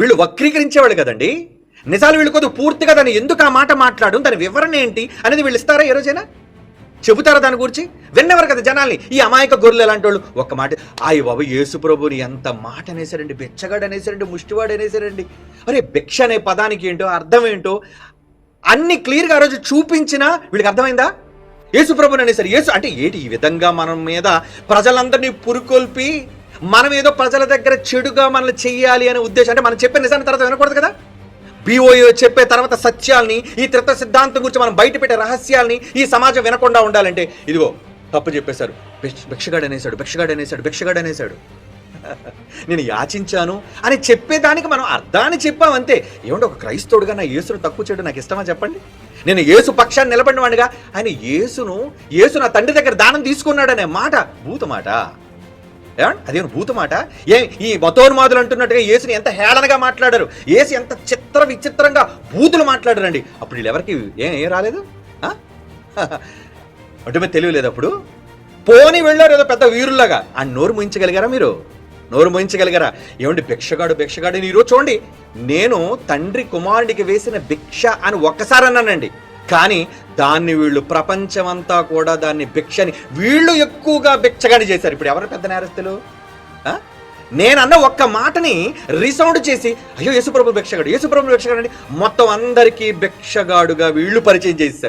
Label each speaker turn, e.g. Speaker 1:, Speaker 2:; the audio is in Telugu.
Speaker 1: వీళ్ళు వక్రీకరించేవాళ్ళు కదండి. నిజాలు వీళ్ళు కొద్దిగా పూర్తిగా దాన్ని ఎందుకు ఆ మాట మాట్లాడు, దాని వివరణ ఏంటి అనేది వీళ్ళు ఇస్తారా ఏ రోజైనా? చెబుతారా దాని గురించి? విన్నెవరు కదా జనాల్ని. ఈ అమాయక గొర్రెలు ఎలాంటి వాళ్ళు ఒక్క మాట, అయ్య బాబు యేసు ప్రభుని ఎంత మాట అనేసారండి, బిచ్చగాడు అనేసారండి, ముష్టివాడు అనేసారండి. అరే భిక్ష అనే పదానికి ఏంటో అర్థం ఏంటో అన్ని క్లియర్గా ఆ రోజు చూపించినా వీళ్ళకి అర్థమైందా? యేసు ప్రభుని అనేసారు. యేసు అంటే ఏంటి? ఈ విధంగా మనం మీద ప్రజలందరినీ పురుకొల్పి మనం ఏదో ప్రజల దగ్గర చెడుగా మనల్ని చెయ్యాలి అనే ఉద్దేశం. అంటే మనం చెప్పే నిజాన్ని తర్వాత వినకూడదు కదా. BOA చెప్పే తర్వాత సత్యాల్ని, ఈ త్రిత్వ సిద్ధాంతం గురించి మనం బయట పెట్టే రహస్యాల్ని ఈ సమాజం వినకుండా ఉండాలంటే ఇదిగో తప్పు చెప్పేశారు, భిక్షగాడు అనేసాడు, భిక్షగాడు అనేసాడు, భిక్షగాడు అనేసాడు, నేను యాచించాను అని చెప్పేదానికి మనం అర్థాన్ని చెప్పామంతే. ఏమంటే ఒక క్రైస్తవుడుగా నా యేసును తక్కువ చేయడం నాకు ఇష్టమా చెప్పండి? నేను యేసు పక్షాన్ని నిలబడిన వాడిగా ఆయన యేసు నా తండ్రి దగ్గర దానం తీసుకున్నాడనే మాట భూత మాట. అదేమో భూత మాట. ఈ మతోన్మాదులు అంటున్నట్టుగా యేసుని ఎంత హేళనగా మాట్లాడారు, యేసు ఎంత విచిత్రంగా బూతులు మాట్లాడారండి. అప్పుడు వీళ్ళు ఎవరికి ఏం రాలేదు? అంటే మీరు తెలియలేదు అప్పుడు. పోని వెళ్ళారు ఏదో పెద్ద వీరుల్లాగా. ఆ నోరు ముయించగలిగారా మీరు? నోరు మోయించగలిగారా? ఏమండి భిక్షగాడు భిక్షగాడు అని ఈరోజు చూడండి, నేను తండ్రి కుమారుడికి వేసిన భిక్ష అని ఒక్కసారి అన్నానండి, కానీ దాన్ని వీళ్ళు ప్రపంచమంతా కూడా దాన్ని భిక్షని వీళ్ళు ఎక్కువగా భిక్షగాని చేశారు. ఇప్పుడు ఎవరు పెద్ద నేరస్తులు? నేనన్న ఒక్క మాటని రీసౌండ్ చేసి అయ్యో యేసుప్రభు భిక్షగాడు, యేసుప్రభు భిక్షగాడు అని మొత్తం అందరికీ భిక్షగాడుగా వీళ్ళు పరిచయం చేశారు.